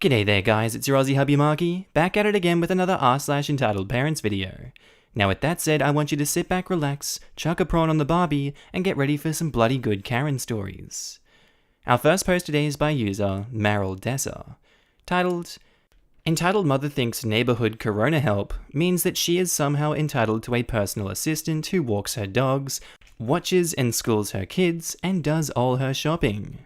G'day there guys, it's your Aussie hubby Marky, back at it again with another r/entitled parents video. Now with that said, I want you to sit back, relax, chuck a prawn on the barbie, and get ready for some bloody good Karen stories. Our first post today is by user Meryl Desser, titled, Entitled Mother Thinks Neighborhood Corona Help means that she is somehow entitled to a personal assistant who walks her dogs, watches and schools her kids, and does all her shopping.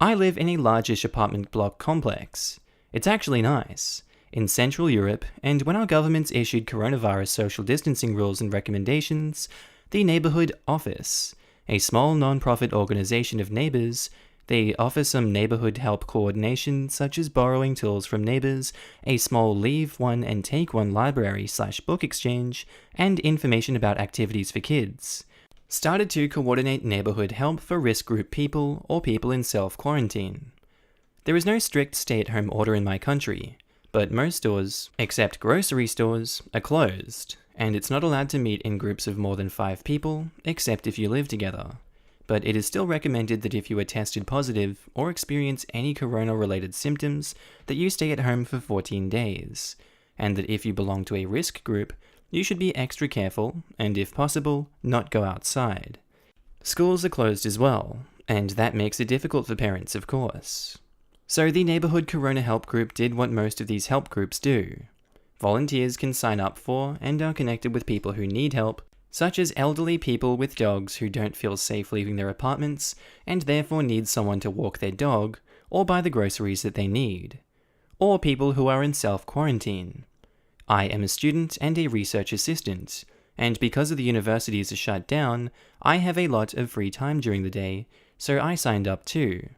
I live in a largish apartment block complex. It's actually nice, in Central Europe, and when our governments issued coronavirus social distancing rules and recommendations, the Neighborhood Office, a small non-profit organization of neighbors, they offer some neighborhood help coordination such as borrowing tools from neighbors, a small leave one and take one library/book exchange, and information about activities for kids. Started to coordinate neighborhood help for risk group people or people in self-quarantine. There is no strict stay-at-home order in my country, but most stores, except grocery stores, are closed, and it's not allowed to meet in groups of more than 5 people, except if you live together. But it is still recommended that if you are tested positive or experience any corona-related symptoms, that you stay at home for 14 days, and that if you belong to a risk group, you should be extra careful, and if possible, not go outside. Schools are closed as well, and that makes it difficult for parents, of course. So the Neighborhood Corona Help Group did what most of these help groups do. Volunteers can sign up for and are connected with people who need help, such as elderly people with dogs who don't feel safe leaving their apartments and therefore need someone to walk their dog or buy the groceries that they need, or people who are in self-quarantine. I am a student and a research assistant, and because of the universities are shut down, I have a lot of free time during the day, so I signed up too.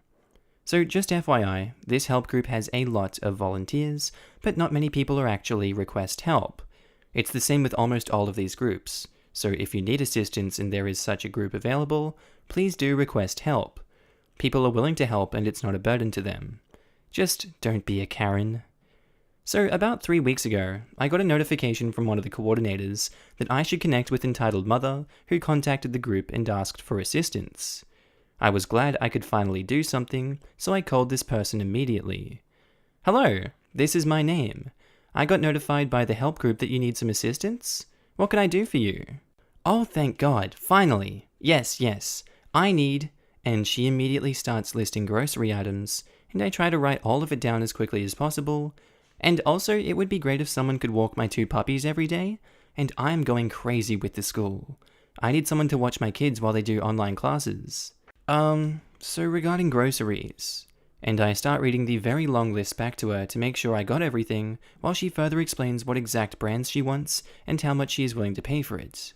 So just FYI, this help group has a lot of volunteers, but not many people are actually request help. It's the same with almost all of these groups, so if you need assistance and there is such a group available, please do request help. People are willing to help and it's not a burden to them. Just don't be a Karen. So about 3 weeks ago, I got a notification from one of the coordinators that I should connect with Entitled Mother, who contacted the group and asked for assistance. I was glad I could finally do something, so I called this person immediately. Hello, this is my name. I got notified by the help group that you need some assistance. What can I do for you? Oh, thank God, finally. Yes, I need... And she immediately starts listing grocery items, and I try to write all of it down as quickly as possible. And also, it would be great if someone could walk my 2 puppies every day, and I'm going crazy with the school. I need someone to watch my kids while they do online classes. So regarding groceries, and I start reading the very long list back to her to make sure I got everything, while she further explains what exact brands she wants and how much she is willing to pay for it.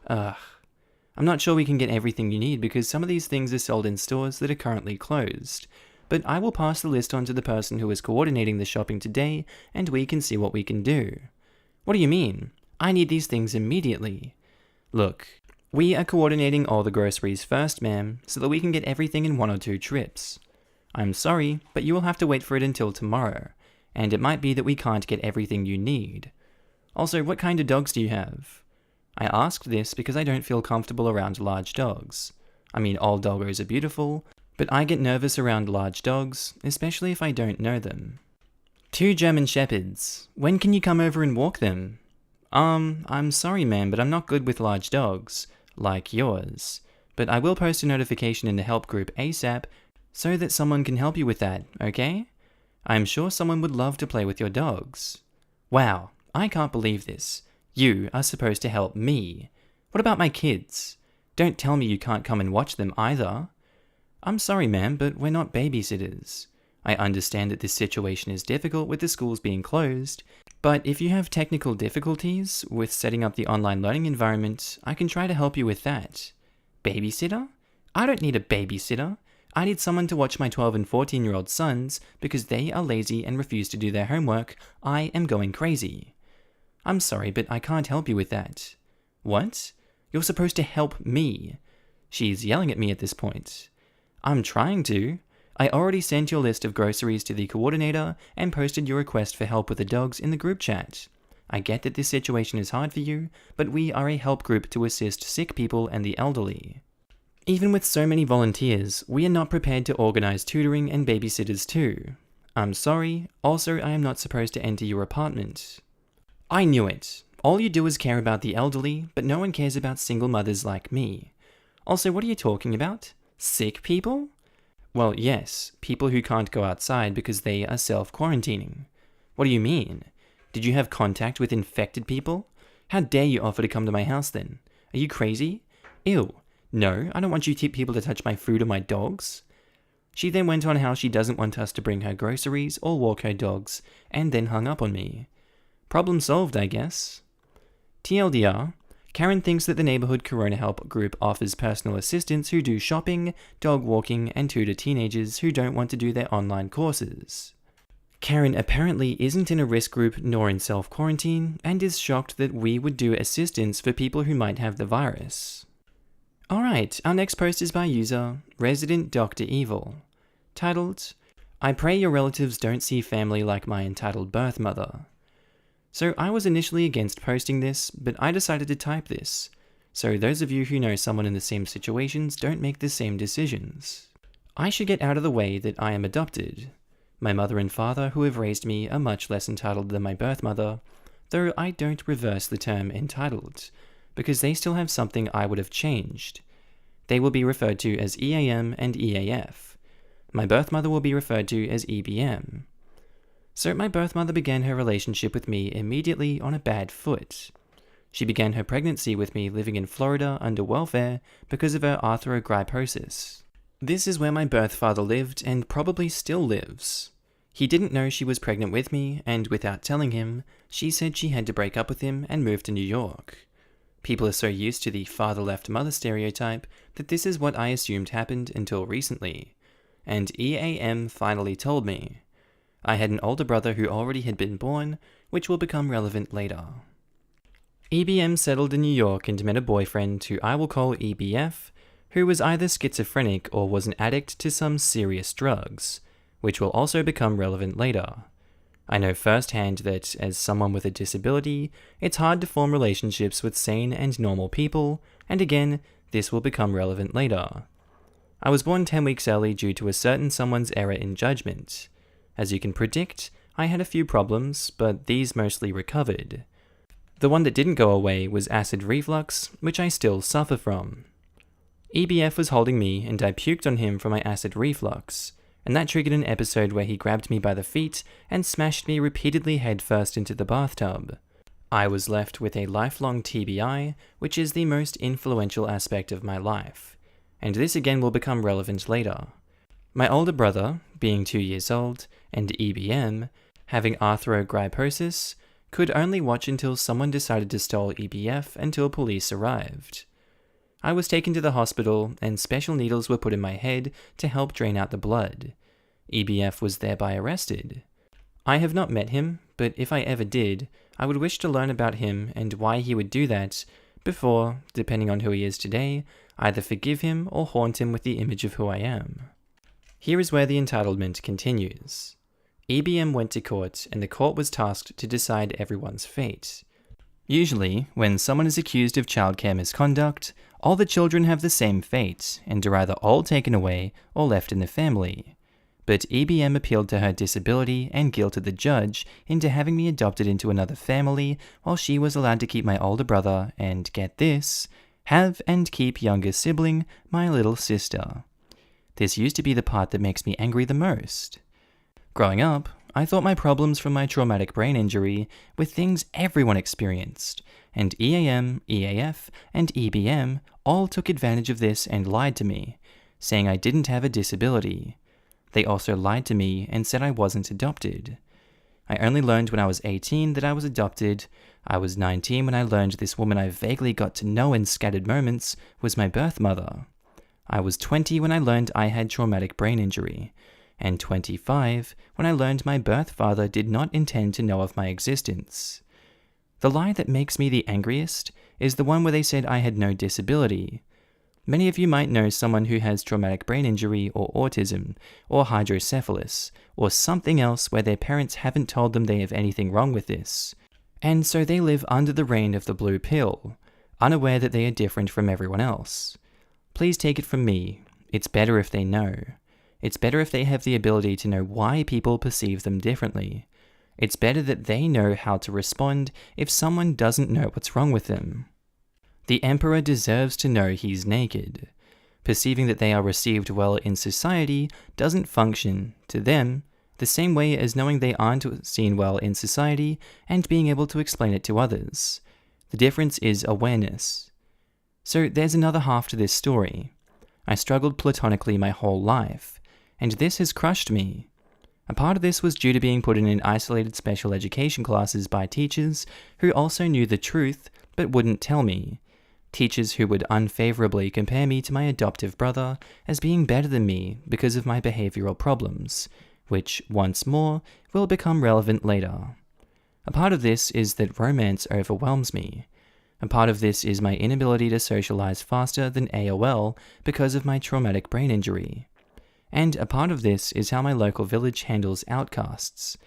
I'm not sure we can get everything you need because some of these things are sold in stores that are currently closed. But I will pass the list on to the person who is coordinating the shopping today, and we can see what we can do. What do you mean? I need these things immediately. Look, we are coordinating all the groceries first, ma'am, so that we can get everything in 1 or 2 trips. I'm sorry, but you will have to wait for it until tomorrow, and it might be that we can't get everything you need. Also, what kind of dogs do you have? I asked this because I don't feel comfortable around large dogs. I mean, all doggos are beautiful, but I get nervous around large dogs, especially if I don't know them. 2 German Shepherds. When can you come over and walk them? I'm sorry ma'am, but I'm not good with large dogs, like yours. But I will post a notification in the help group ASAP, so that someone can help you with that, okay? I'm sure someone would love to play with your dogs. Wow, I can't believe this. You are supposed to help me. What about my kids? Don't tell me you can't come and watch them either. I'm sorry ma'am, but we're not babysitters. I understand that this situation is difficult with the schools being closed, but if you have technical difficulties with setting up the online learning environment, I can try to help you with that. Babysitter? I don't need a babysitter. I need someone to watch my 12 and 14-year-old sons because they are lazy and refuse to do their homework. I am going crazy. I'm sorry, but I can't help you with that. What? You're supposed to help me. She's yelling at me at this point. I'm trying to. I already sent your list of groceries to the coordinator and posted your request for help with the dogs in the group chat. I get that this situation is hard for you, but we are a help group to assist sick people and the elderly. Even with so many volunteers, we are not prepared to organize tutoring and babysitters too. I'm sorry, also I am not supposed to enter your apartment. I knew it. All you do is care about the elderly, but no one cares about single mothers like me. Also, what are you talking about? Sick people? Well, yes, people who can't go outside because they are self-quarantining. What do you mean? Did you have contact with infected people? How dare you offer to come to my house then? Are you crazy? Ew. No, I don't want you people to touch my food or my dogs. She then went on how she doesn't want us to bring her groceries or walk her dogs, and then hung up on me. Problem solved, I guess. TLDR, Karen thinks that the neighborhood Corona Help group offers personal assistants who do shopping, dog walking, and tutor teenagers who don't want to do their online courses. Karen apparently isn't in a risk group nor in self-quarantine, and is shocked that we would do assistance for people who might have the virus. Alright, our next post is by user Resident Dr. Evil, titled, I pray your relatives don't see family like my entitled birth mother. So I was initially against posting this, but I decided to type this, so those of you who know someone in the same situations don't make the same decisions. I should get out of the way that I am adopted. My mother and father who have raised me are much less entitled than my birth mother, though I don't reverse the term entitled, because they still have something I would have changed. They will be referred to as EAM and EAF. My birth mother will be referred to as EBM. So my birth mother began her relationship with me immediately on a bad foot. She began her pregnancy with me living in Florida under welfare because of her arthrogryposis. This is where my birth father lived and probably still lives. He didn't know she was pregnant with me, and without telling him, she said she had to break up with him and move to New York. People are so used to the father left mother stereotype that this is what I assumed happened until recently. And EAM finally told me. I had an older brother who already had been born, which will become relevant later. EBM settled in New York and met a boyfriend who I will call EBF, who was either schizophrenic or was an addict to some serious drugs, which will also become relevant later. I know firsthand that, as someone with a disability, it's hard to form relationships with sane and normal people, and again, this will become relevant later. I was born 10 weeks early due to a certain someone's error in judgment. As you can predict, I had a few problems, but these mostly recovered. The one that didn't go away was acid reflux, which I still suffer from. EBF was holding me and I puked on him for my acid reflux, and that triggered an episode where he grabbed me by the feet and smashed me repeatedly headfirst into the bathtub. I was left with a lifelong TBI, which is the most influential aspect of my life, and this again will become relevant later. My older brother, being 2 years old, and EBM, having arthrogryposis, could only watch until someone decided to stall EBF until police arrived. I was taken to the hospital, and special needles were put in my head to help drain out the blood. EBF was thereby arrested. I have not met him, but if I ever did, I would wish to learn about him and why he would do that, before, depending on who he is today, either forgive him or haunt him with the image of who I am. Here is where the entitlement continues. EBM went to court, and the court was tasked to decide everyone's fate. Usually, when someone is accused of childcare misconduct, all the children have the same fate, and are either all taken away or left in the family. But EBM appealed to her disability and guilted the judge into having me adopted into another family, while she was allowed to keep my older brother and, get this, have and keep younger sibling, my little sister. This used to be the part that makes me angry the most. Growing up, I thought my problems from my traumatic brain injury were things everyone experienced, and EAM, EAF, and EBM all took advantage of this and lied to me, saying I didn't have a disability. They also lied to me and said I wasn't adopted. I only learned when I was 18 that I was adopted. I was 19 when I learned this woman I vaguely got to know in scattered moments was my birth mother. I was 20 when I learned I had traumatic brain injury, and 25 when I learned my birth father did not intend to know of my existence. The lie that makes me the angriest is the one where they said I had no disability. Many of you might know someone who has traumatic brain injury or autism, or hydrocephalus, or something else where their parents haven't told them they have anything wrong with this, and so they live under the reign of the blue pill, unaware that they are different from everyone else. Please take it from me, it's better if they know. It's better if they have the ability to know why people perceive them differently. It's better that they know how to respond if someone doesn't know what's wrong with them. The emperor deserves to know he's naked. Perceiving that they are received well in society doesn't function, to them, the same way as knowing they aren't seen well in society and being able to explain it to others. The difference is awareness. So there's another half to this story. I struggled platonically my whole life, and this has crushed me. A part of this was due to being put in isolated special education classes by teachers who also knew the truth but wouldn't tell me. Teachers who would unfavorably compare me to my adoptive brother as being better than me because of my behavioral problems, which, once more, will become relevant later. A part of this is that romance overwhelms me. A part of this is my inability to socialize faster than AOL because of my traumatic brain injury. And a part of this is how my local village handles outcasts.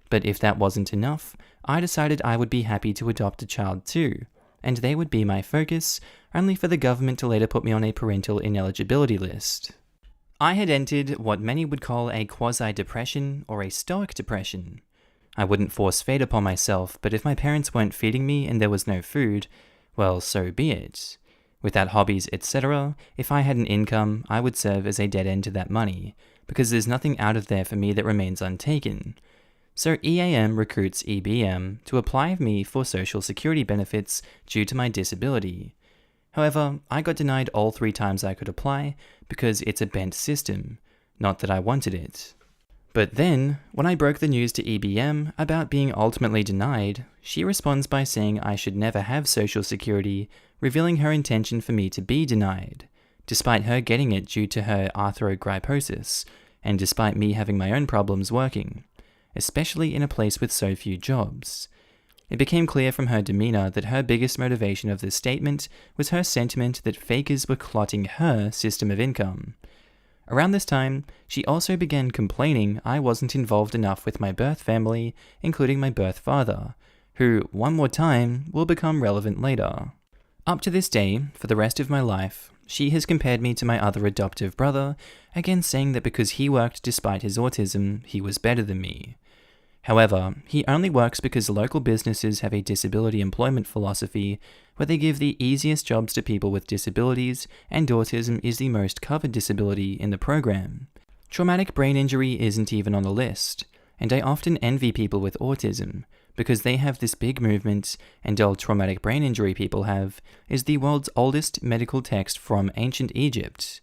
But if that wasn't enough, I decided I would be happy to adopt a child too, and they would be my focus, only for the government to later put me on a parental ineligibility list. I had entered what many would call a quasi-depression or a stoic depression. I wouldn't force fate upon myself, but if my parents weren't feeding me and there was no food, well, so be it. Without hobbies, etc., if I had an income, I would serve as a dead end to that money, because there's nothing out of there for me that remains untaken. So EAM recruits EBM to apply me for social security benefits due to my disability. However, I got denied all 3 times I could apply because it's a bent system, not that I wanted it. But then, when I broke the news to EBM about being ultimately denied, she responds by saying I should never have social security, revealing her intention for me to be denied, despite her getting it due to her arthrogryposis, and despite me having my own problems working, especially in a place with so few jobs. It became clear from her demeanor that her biggest motivation of this statement was her sentiment that fakers were clotting her system of income. Around this time, she also began complaining I wasn't involved enough with my birth family, including my birth father, who, one more time, will become relevant later. Up to this day, for the rest of my life, she has compared me to my other adoptive brother, again saying that because he worked despite his autism, he was better than me. However, he only works because local businesses have a disability employment philosophy where they give the easiest jobs to people with disabilities, and autism is the most covered disability in the program. Traumatic brain injury isn't even on the list, and I often envy people with autism because they have this big movement, and all traumatic brain injury people have is the world's oldest medical text from ancient Egypt.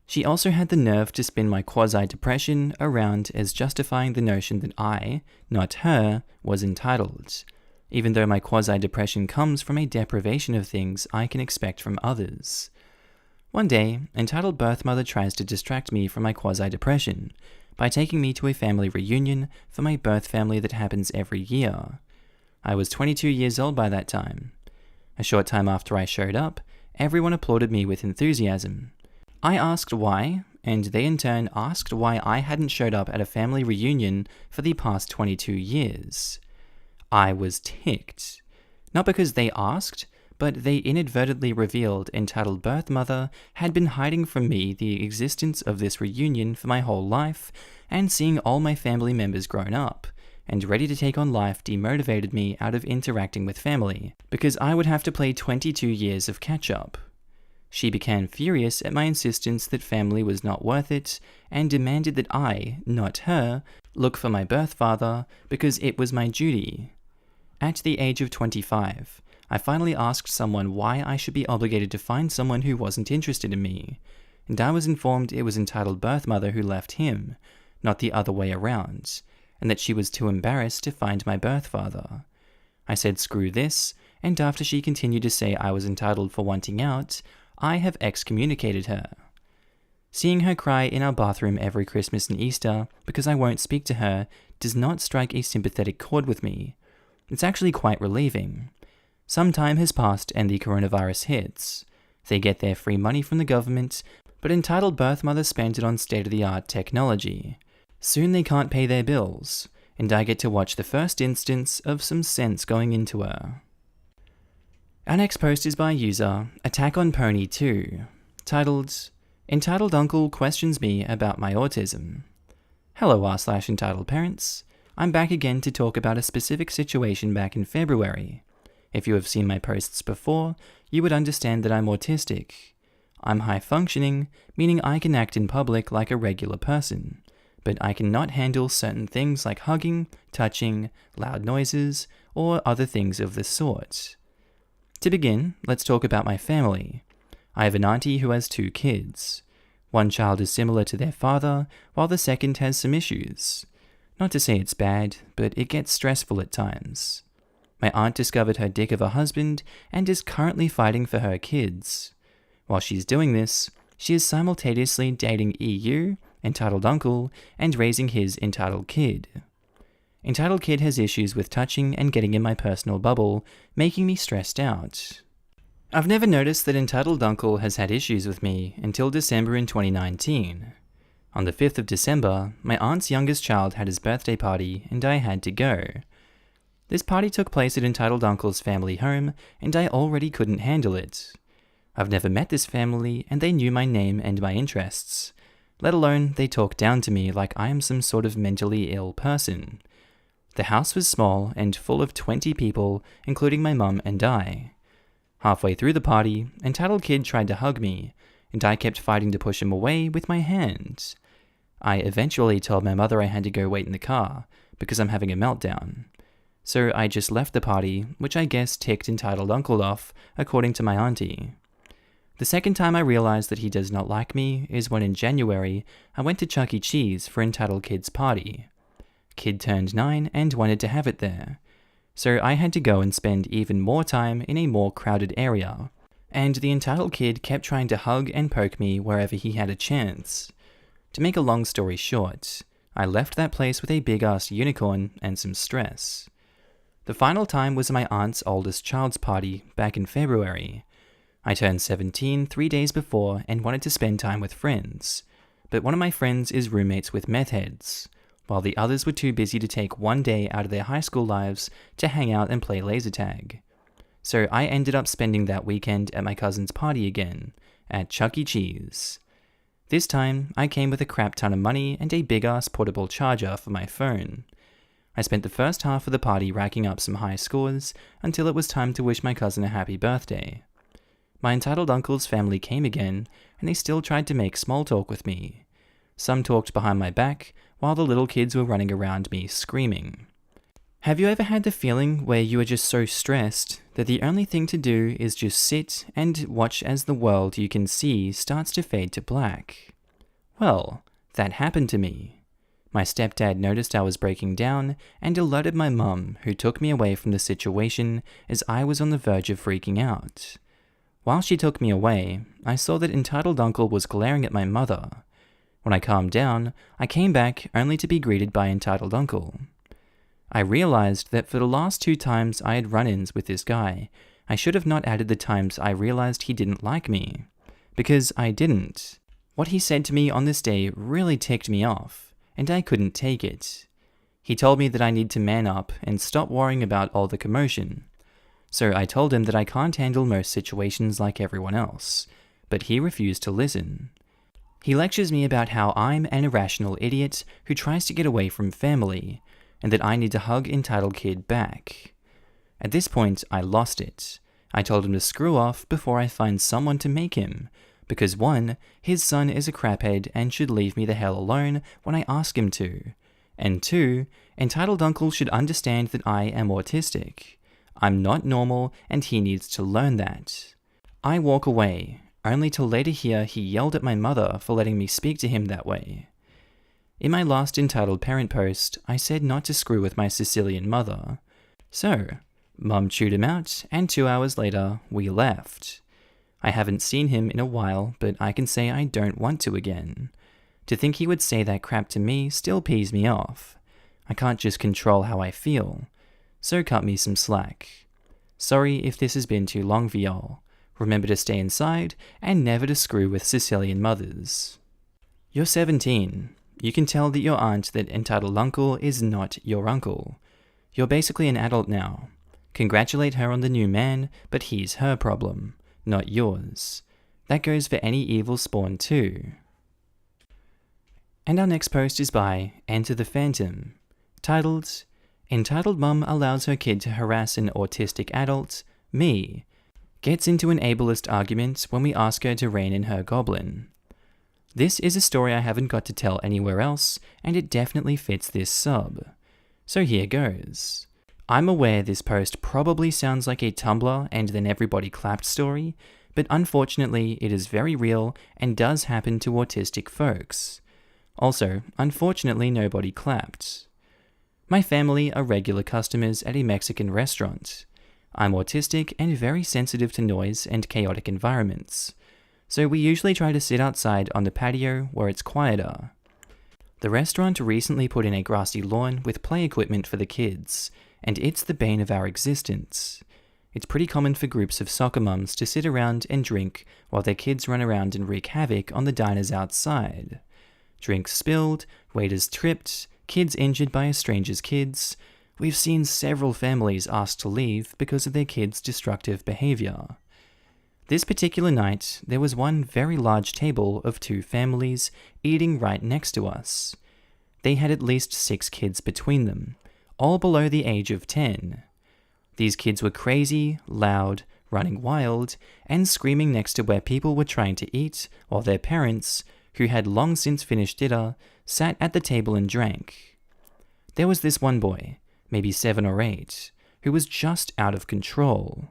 She also had the nerve to spin my quasi-depression around as justifying the notion that I, not her, was entitled, even though my quasi-depression comes from a deprivation of things I can expect from others. One day, entitled birth mother tries to distract me from my quasi-depression by taking me to a family reunion for my birth family that happens every year. I was 22 years old by that time. A short time after I showed up, everyone applauded me with enthusiasm. I asked why, and they in turn asked why I hadn't showed up at a family reunion for the past 22 years. I was ticked. Not because they asked, but they inadvertently revealed entitled birth mother had been hiding from me the existence of this reunion for my whole life, and seeing all my family members grown up and ready to take on life demotivated me out of interacting with family, because I would have to play 22 years of catch-up. She became furious at my insistence that family was not worth it, and demanded that I, not her, look for my birth father because it was my duty. At the age of 25, I finally asked someone why I should be obligated to find someone who wasn't interested in me, and I was informed it was entitled birth mother who left him, not the other way around, and that she was too embarrassed to find my birth father. I said screw this, and after she continued to say I was entitled for wanting out, I have excommunicated her. Seeing her cry in our bathroom every Christmas and Easter because I won't speak to her does not strike a sympathetic chord with me. It's actually quite relieving. Some time has passed and the coronavirus hits. They get their free money from the government, but entitled birth mothers spend it on state-of-the-art technology. Soon they can't pay their bills, and I get to watch the first instance of some sense going into her. Our next post is by user Attack on Pony 2, titled, Entitled Uncle questions me about my autism. Hello r/entitled parents. I'm back again to talk about a specific situation back in February. If you have seen my posts before, you would understand that I'm autistic. I'm high functioning, meaning I can act in public like a regular person, but I cannot handle certain things like hugging, touching, loud noises, or other things of the sort. To begin, let's talk about my family. I have an auntie who has 2 kids. One child is similar to their father, while the second has some issues. Not to say it's bad, but it gets stressful at times. My aunt discovered her dick of a husband and is currently fighting for her kids. While she's doing this, she is simultaneously dating EU, entitled uncle, and raising his entitled kid. Entitled kid has issues with touching and getting in my personal bubble, making me stressed out. I've never noticed that entitled uncle has had issues with me until December in 2019. On the 5th of December, my aunt's youngest child had his birthday party and I had to go. This party took place at entitled uncle's family home and I already couldn't handle it. I've never met this family and they knew my name and my interests, let alone they talked down to me like I am some sort of mentally ill person. The house was small and full of 20 people, including my mum and I. Halfway through the party, entitled kid tried to hug me, and I kept fighting to push him away with my hand. I eventually told my mother I had to go wait in the car, because I'm having a meltdown. So I just left the party, which I guess ticked entitled uncle off, according to my auntie. The second time I realized that he does not like me is when in January, I went to Chuck E. Cheese for entitled kid's party. Kid turned 9 and wanted to have it there. So I had to go and spend even more time in a more crowded area, and the entitled kid kept trying to hug and poke me wherever he had a chance. To make a long story short, I left that place with a big-ass unicorn and some stress. The final time was my aunt's oldest child's party back in February. I turned 17 3 days before and wanted to spend time with friends, but one of my friends is roommates with meth heads, while the others were too busy to take one day out of their high school lives to hang out and play laser tag. So I ended up spending that weekend at my cousin's party again, at Chuck E. Cheese. This time, I came with a crap ton of money and a big-ass portable charger for my phone. I spent the first half of the party racking up some high scores until it was time to wish my cousin a happy birthday. My entitled uncle's family came again, and they still tried to make small talk with me. Some talked behind my back, while the little kids were running around me screaming. Have you ever had the feeling where you are just so stressed that the only thing to do is just sit and watch as the world you can see starts to fade to black? Well, that happened to me. My stepdad noticed I was breaking down and alerted my mum, who took me away from the situation as I was on the verge of freaking out. While she took me away, I saw that entitled uncle was glaring at my mother. When I calmed down, I came back only to be greeted by entitled uncle. I realized that for the last 2 times I had run-ins with this guy, I should have not added the times I realized he didn't like me. Because I didn't. What he said to me on this day really ticked me off, and I couldn't take it. He told me that I need to man up and stop worrying about all the commotion. So I told him that I can't handle most situations like everyone else, but he refused to listen. He lectures me about how I'm an irrational idiot who tries to get away from family, and that I need to hug entitled kid back. At this point, I lost it. I told him to screw off before I find someone to make him, because 1, his son is a craphead and should leave me the hell alone when I ask him to, and 2, entitled uncle should understand that I am autistic. I'm not normal and he needs to learn that. I walk away, only to later hear he yelled at my mother for letting me speak to him that way. In my last entitled parent post, I said not to screw with my Sicilian mother. So, Mum chewed him out, and 2 hours later, we left. I haven't seen him in a while, but I can say I don't want to again. To think he would say that crap to me still pees me off. I can't just control how I feel. So cut me some slack. Sorry if this has been too long for y'all. Remember to stay inside, and never to screw with Sicilian mothers. You're 17. You can tell that your aunt that entitled uncle is not your uncle. You're basically an adult now. Congratulate her on the new man, but he's her problem, not yours. That goes for any evil spawn too. And our next post is by Enter the Phantom, titled, Entitled Mum Allows Her Kid to Harass an Autistic Adult, Me, Gets into an ableist argument when we ask her to rein in her goblin. This is a story I haven't got to tell anywhere else, and it definitely fits this sub. So here goes. I'm aware this post probably sounds like a Tumblr and then everybody clapped story, but unfortunately it is very real and does happen to autistic folks. Also, unfortunately nobody clapped. My family are regular customers at a Mexican restaurant. I'm autistic and very sensitive to noise and chaotic environments, so we usually try to sit outside on the patio where it's quieter. The restaurant recently put in a grassy lawn with play equipment for the kids, and it's the bane of our existence. It's pretty common for groups of soccer mums to sit around and drink while their kids run around and wreak havoc on the diners outside. Drinks spilled, waiters tripped, kids injured by a stranger's kids. We've seen several families asked to leave because of their kids' destructive behavior. This particular night, there was one very large table of 2 families eating right next to us. They had at least 6 kids between them, all below the age of 10. These kids were crazy, loud, running wild, and screaming next to where people were trying to eat, while their parents, who had long since finished dinner, sat at the table and drank. There was this one boy, maybe 7 or 8, who was just out of control.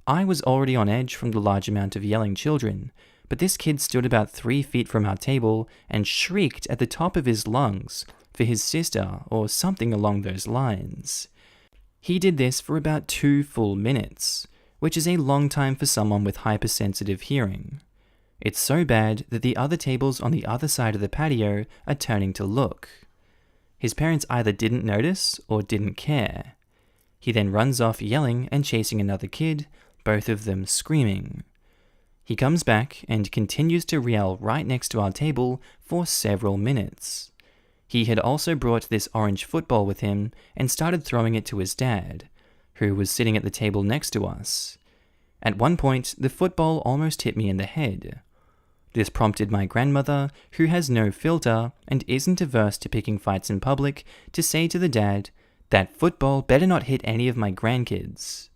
I was already on edge from the large amount of yelling children, but this kid stood about 3 feet from our table and shrieked at the top of his lungs for his sister or something along those lines. He did this for about 2 full minutes, which is a long time for someone with hypersensitive hearing. It's so bad that the other tables on the other side of the patio are turning to look. His parents either didn't notice or didn't care. He then runs off yelling and chasing another kid, both of them screaming. He comes back and continues to yell right next to our table for several minutes. He had also brought this orange football with him and started throwing it to his dad, who was sitting at the table next to us. At one point, the football almost hit me in the head. This prompted my grandmother, who has no filter and isn't averse to picking fights in public, to say to the dad, "That football better not hit any of my grandkids."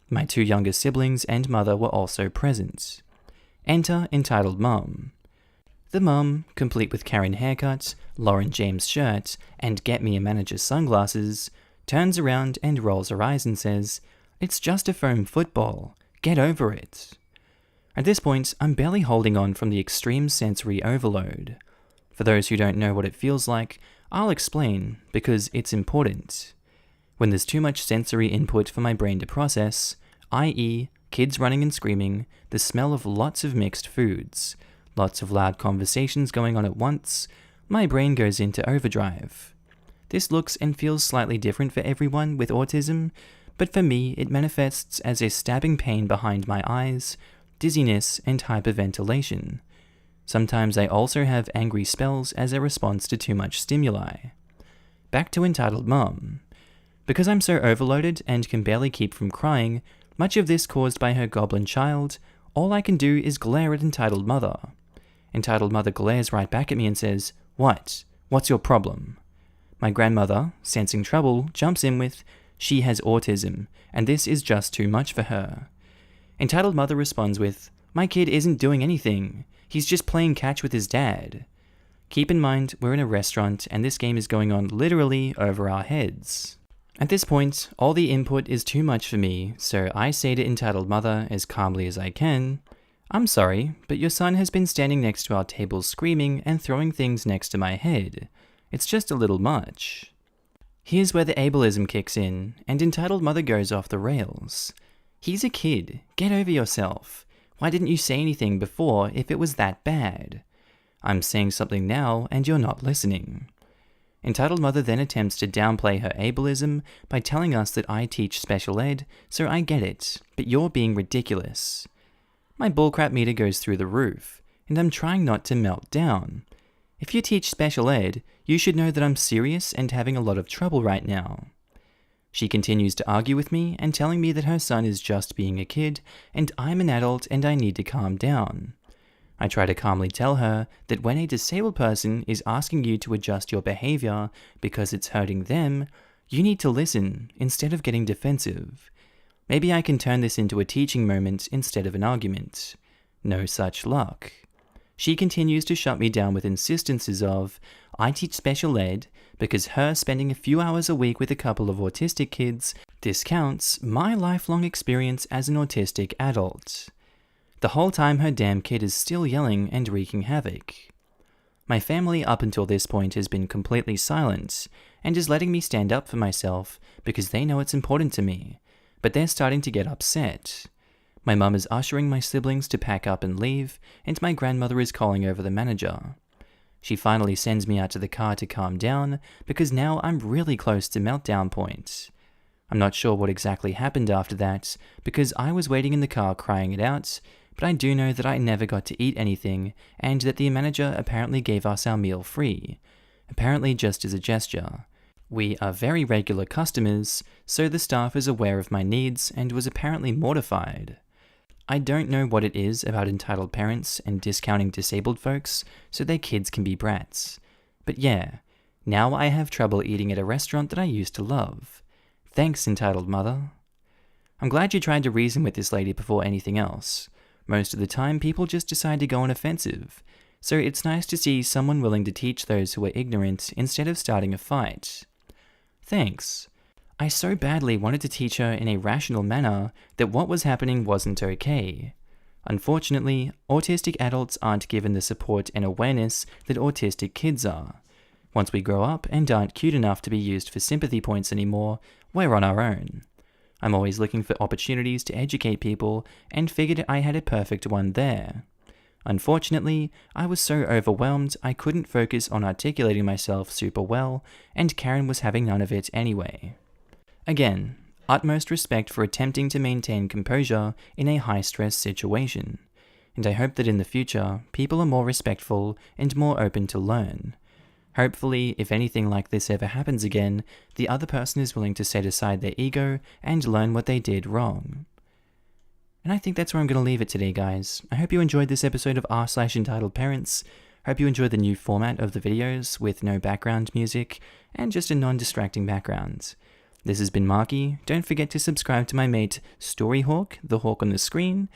My 2 younger siblings and mother were also present. Enter Entitled Mum. The mum, complete with Karen haircut, Lauren James shirt, and Get Me a Manager sunglasses, turns around and rolls her eyes and says, "It's just a foam football. Get over it." At this point, I'm barely holding on from the extreme sensory overload. For those who don't know what it feels like, I'll explain, because it's important. When there's too much sensory input for my brain to process, i.e., kids running and screaming, the smell of lots of mixed foods, lots of loud conversations going on at once, my brain goes into overdrive. This looks and feels slightly different for everyone with autism, but for me it manifests as a stabbing pain behind my eyes, dizziness, and hyperventilation. Sometimes I also have angry spells as a response to too much stimuli. Back to Entitled Mum. Because I'm so overloaded and can barely keep from crying, much of this caused by her goblin child, all I can do is glare at Entitled Mother. Entitled Mother glares right back at me and says, "What? What's your problem?" My grandmother, sensing trouble, jumps in with, "She has autism, and this is just too much for her." Entitled Mother responds with, "My kid isn't doing anything. He's just playing catch with his dad." Keep in mind, we're in a restaurant and this game is going on literally over our heads. At this point, all the input is too much for me, so I say to Entitled Mother as calmly as I can, "I'm sorry, but your son has been standing next to our table screaming and throwing things next to my head. It's just a little much." Here's where the ableism kicks in, and Entitled Mother goes off the rails. "He's a kid. Get over yourself. Why didn't you say anything before if it was that bad? I'm saying something now and you're not listening." Entitled Mother then attempts to downplay her ableism by telling us that I teach special ed, so I get it, but you're being ridiculous. My bullcrap meter goes through the roof, and I'm trying not to melt down. If you teach special ed, you should know that I'm serious and having a lot of trouble right now. She continues to argue with me and telling me that her son is just being a kid and I'm an adult and I need to calm down. I try to calmly tell her that when a disabled person is asking you to adjust your behavior because it's hurting them, you need to listen instead of getting defensive. Maybe I can turn this into a teaching moment instead of an argument. No such luck. She continues to shut me down with insistences of, I teach special ed because her spending a few hours a week with a couple of autistic kids discounts my lifelong experience as an autistic adult. The whole time her damn kid is still yelling and wreaking havoc. My family up until this point has been completely silent and is letting me stand up for myself because they know it's important to me, but they're starting to get upset. My mum is ushering my siblings to pack up and leave, and my grandmother is calling over the manager. She finally sends me out to the car to calm down because now I'm really close to meltdown point. I'm not sure what exactly happened after that because I was waiting in the car crying it out, but I do know that I never got to eat anything and that the manager apparently gave us our meal free, apparently just as a gesture. We are very regular customers, so the staff is aware of my needs and was apparently mortified. I don't know what it is about entitled parents and discounting disabled folks so their kids can be brats. But yeah, now I have trouble eating at a restaurant that I used to love. Thanks, entitled mother. I'm glad you tried to reason with this lady before anything else. Most of the time, people just decide to go on offensive, so it's nice to see someone willing to teach those who are ignorant instead of starting a fight. Thanks. I so badly wanted to teach her in a rational manner that what was happening wasn't okay. Unfortunately, autistic adults aren't given the support and awareness that autistic kids are. Once we grow up and aren't cute enough to be used for sympathy points anymore, we're on our own. I'm always looking for opportunities to educate people and figured I had a perfect one there. Unfortunately, I was so overwhelmed I couldn't focus on articulating myself super well, and Karen was having none of it anyway. Again, utmost respect for attempting to maintain composure in a high-stress situation, and I hope that in the future, people are more respectful and more open to learn. Hopefully, if anything like this ever happens again, the other person is willing to set aside their ego and learn what they did wrong. And I think that's where I'm going to leave it today, guys. I hope you enjoyed this episode of r/entitled parents. Hope you enjoyed the new format of the videos with no background music and just a non-distracting background. This has been Marky. Don't forget to subscribe to my mate Storyhawk, the hawk on the screen.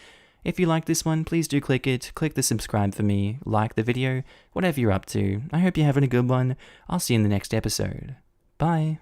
If you like this one, please do click it. Click the subscribe for me, like the video, whatever you're up to. I hope you're having a good one. I'll see you in the next episode. Bye.